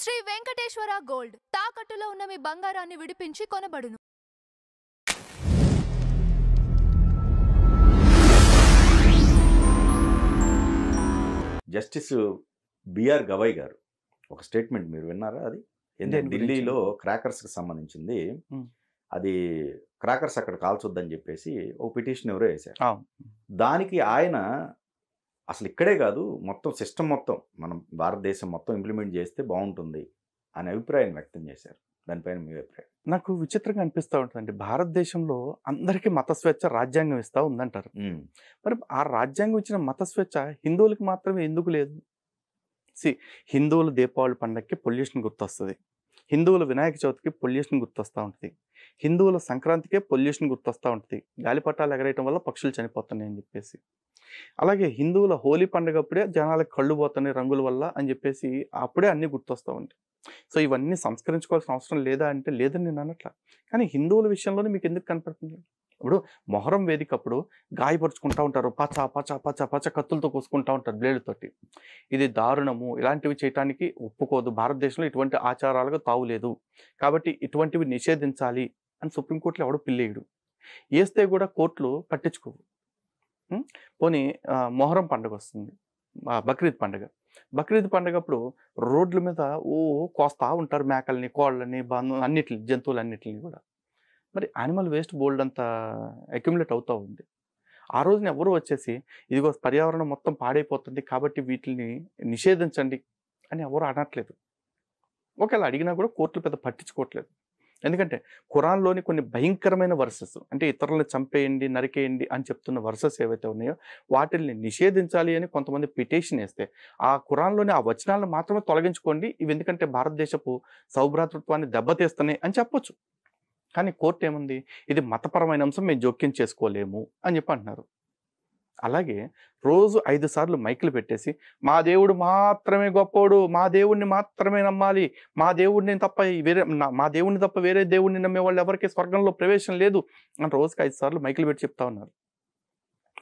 Shri Venkateswara gold తాకట్టులో ఉన్న మీ బంగారాన్ని విడిపించి కొనబడును. జస్టిస్ బిఆర్ గవై గారు ఒక స్టేట్మెంట్ మీరు విన్నారా? అది ఢిల్లీలో క్రాకర్స్కి సంబంధించింది. అది క్రాకర్స్ అక్కడ కాల్చొద్దని చెప్పేసి ఒక పిటిషన్ ఎవరో వేశారు. దానికి ఆయన అసలు ఇక్కడే కాదు, మొత్తం సిస్టమ్ మొత్తం మనం భారతదేశం మొత్తం ఇంప్లిమెంట్ చేస్తే బాగుంటుంది అనే అభిప్రాయం వ్యక్తం చేశారు. దానిపైన మీ అభిప్రాయం? నాకు విచిత్రంగా అనిపిస్తూ ఉంటుందండి. భారతదేశంలో అందరికీ మత స్వేచ్ఛ రాజ్యాంగం ఇస్తూ ఉందంటారు. మరి ఆ రాజ్యాంగం ఇచ్చిన మత స్వేచ్ఛ హిందువులకు మాత్రమే ఎందుకు లేదు? హిందువుల దీపావళి పండగకి పొల్యూషన్ గుర్తొస్తుంది, హిందువుల వినాయక చవితికి పొల్యూషన్ గుర్తొస్తూ ఉంటుంది, హిందువుల సంక్రాంతికే పొల్యూషన్ గుర్తొస్తూ ఉంటుంది, గాలిపటాలు ఎగరేయటం వల్ల పక్షులు చనిపోతున్నాయి అని చెప్పేసి. అలాగే హిందువుల హోలీ పండుగ అప్పుడే జనాలకు కళ్ళు పోతున్నాయి రంగుల వల్ల అని చెప్పేసి అప్పుడే అన్నీ గుర్తొస్తూ ఉంటాయి. సో ఇవన్నీ సంస్కరించుకోవాల్సిన అవసరం లేదా అంటే లేదని నేను అనట్లా. కానీ హిందువుల విషయంలోనే మీకు ఎందుకు కనపడుతుంది? ఇప్పుడు మొహరం వేదికప్పుడు గాయపరుచుకుంటూ ఉంటారు, పచ పచ పచ పచ కత్తులతో కోసుకుంటూ ఉంటారు బ్లేడ్తోటి. ఇది దారుణము, ఇలాంటివి చేయటానికి ఒప్పుకోదు, భారతదేశంలో ఇటువంటి ఆచారాలకు తావులేదు, కాబట్టి ఇటువంటివి నిషేధించాలి అని సుప్రీంకోర్టులో ఎవడో పిల్లేయడు. వేస్తే కూడా కోర్టులు పట్టించుకోవు. పోనీ మొహరం పండుగ వస్తుంది, బక్రీద్ పండుగ. బక్రీద్ పండుగప్పుడు రోడ్ల మీద కోస్తా ఉంటారు మేకల్ని, కోళ్ళని, అన్నిటిని, జంతువులన్నిటిని కూడా. మరి యానిమల్ వేస్ట్ బోల్డ్ అంతా అక్యుములేట్ అవుతూ ఉంది. ఆ రోజున ఎవరు వచ్చేసి ఇదిగో పర్యావరణం మొత్తం పాడైపోతుంది కాబట్టి వీటిని నిషేధించండి అని ఎవరు అనట్లేదు. ఒకవేళ అడిగినా కూడా కోర్టులు పెద్ద పట్టించుకోవట్లేదు. ఎందుకంటే ఖురాన్లోని కొన్ని భయంకరమైన వర్సెస్, అంటే ఇతరులను చంపేయండి, నరికేయండి అని చెప్తున్న వర్సెస్ ఏవైతే ఉన్నాయో వాటిల్ని నిషేధించాలి అని కొంతమంది పిటిషన్ వేస్తే ఆ ఖురాన్లోని ఆ వచనాలను మాత్రమే తొలగించుకోండి, ఇవి ఎందుకంటే భారతదేశపు సౌభ్రాతృత్వాన్ని దెబ్బతీస్తున్నాయి అని చెప్పొచ్చు. కానీ కోర్టు ఏముంది, ఇది మతపరమైన అంశం, మేము జోక్యం చేసుకోలేము అని చెప్పి అంటున్నారు. అలాగే రోజు 5 సార్లు మైకులు పెట్టేసి మా దేవుడు మాత్రమే గొప్పోడు, మా దేవుడిని మాత్రమే నమ్మాలి, మా దేవుడిని తప్ప వేరే దేవుడిని నమ్మే వాళ్ళు ఎవరికి స్వర్గంలో ప్రవేశం లేదు అని రోజుకి 5 సార్లు మైకులు పెట్టి చెప్తా ఉన్నారు.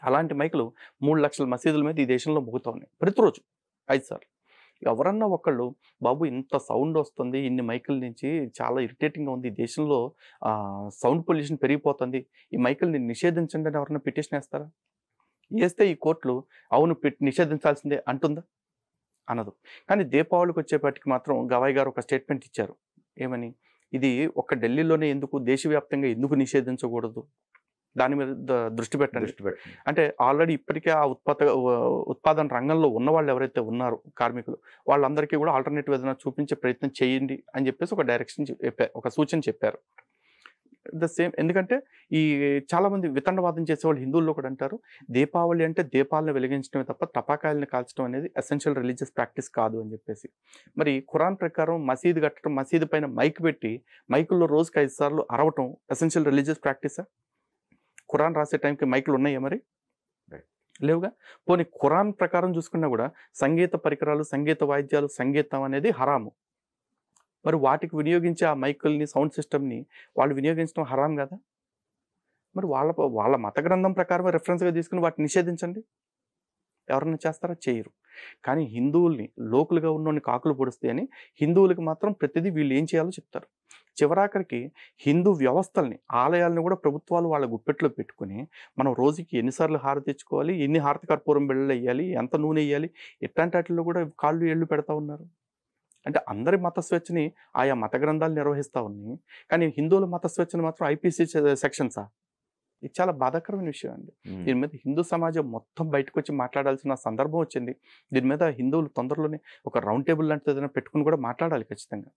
అలాంటి మైకులు 3 లక్షల మసీదుల మీద ఈ దేశంలో మోగుతూ ఉన్నాయి ప్రతిరోజు 5 సార్లు. ఎవరన్నా ఒకళ్ళు బాబు ఇంత సౌండ్ వస్తుంది ఇన్ని మైకుల నుంచి, చాలా ఇరిటేటింగ్గా ఉంది, ఈ దేశంలో సౌండ్ పొల్యూషన్ పెరిగిపోతుంది, ఈ మైకుల్ని నిషేధించండి అని ఎవరన్నా పిటిషన్ వేస్తారా? వేస్తే ఈ కోర్టులు అవును నిషేధించాల్సిందే అంటుందా? అనదు. కానీ దీపావళికి వచ్చేపాటికి మాత్రం గవాయ్ గారు ఒక స్టేట్మెంట్ ఇచ్చారు. ఏమని? ఇది ఒక్క ఢిల్లీలోనే ఎందుకు, దేశవ్యాప్తంగా ఎందుకు నిషేధించకూడదు, దాని మీద దృష్టి పెట్టండి. అంటే ఆల్రెడీ ఇప్పటికే ఆ ఉత్పాదన రంగంలో ఉన్న వాళ్ళు ఎవరైతే ఉన్నారో కార్మికులు, వాళ్ళందరికీ కూడా ఆల్టర్నేటివ్ ఏదైనా చూపించే ప్రయత్నం చేయండి అని చెప్పేసి ఒక డైరెక్షన్ ఒక సూచన చెప్పారు. The same. ఎందుకంటే ఈ చాలామంది వితండవాదం చేసేవాళ్ళు హిందువుల్లో కూడా అంటారు, దీపావళి అంటే దీపాలను వెలిగించడమే తప్ప టపాకాయలను కాల్చడం అనేది ఎసెన్షియల్ రిలీజియస్ ప్రాక్టీస్ కాదు అని చెప్పేసి. మరి ఖురాన్ ప్రకారం మసీదు కట్టడం, మసీదు పైన మైక్ పెట్టి మైకుల్లో రోజుకి 5 సార్లు అరవటం ఎసెన్షియల్ రిలీజియస్ ప్రాక్టీసా? ఖురాన్ రాసే టైంకి మైకులు ఉన్నాయా? మరి లేవుగా. పోనీ ఖురాన్ ప్రకారం చూసుకున్నా కూడా సంగీత పరికరాలు, సంగీత వాయిద్యాలు, సంగీతం అనేది హరాము. మరి వాటికి వినియోగించే ఆ మైకుల్ని, సౌండ్ సిస్టమ్ని వాళ్ళు వినియోగించడం హరాం కదా? మరి వాళ్ళ మత గ్రంథం ప్రకారమే రెఫరెన్స్గా తీసుకుని వాటిని నిషేధించండి. ఎవరన్నా చేస్తారా? చేయరు. కానీ హిందువుల్ని, లోకులుగా ఉన్నోని కాకులు పొడిస్తే అని హిందువులకు మాత్రం ప్రతిదీ వీళ్ళు ఏం చేయాలో చెప్తారు. చివరాఖరికి హిందూ వ్యవస్థల్ని, ఆలయాలను కూడా ప్రభుత్వాలు వాళ్ళ గుప్పెట్లో పెట్టుకుని మనం రోజుకి ఎన్నిసార్లు హారతి ఇచ్చుకోవాలి, ఎన్ని హారతి కర్పూరం బిళ్ళలు వేయాలి, ఎంత నూనె వేయాలి, ఇట్లాంటి వాటిల్లో కూడా కాళ్ళు ఏళ్ళు పెడతా ఉన్నారు. అంటే అందరి మత స్వేచ్ఛని ఆయా మత గ్రంథాలు నిర్వహిస్తూ ఉన్నాయి, కానీ హిందువుల మత స్వేచ్ఛను మాత్రం ఐపీసీ సెక్షన్సా? ఇది చాలా బాధాకరమైన విషయం అండి. దీని మీద హిందూ సమాజం మొత్తం బయటకు వచ్చి మాట్లాడాల్సిన సందర్భం వచ్చింది. దీని మీద హిందువులు తొందరలోనే ఒక రౌండ్ టేబుల్ లాంటిది ఏదైనా పెట్టుకుని కూడా మాట్లాడాలి ఖచ్చితంగా.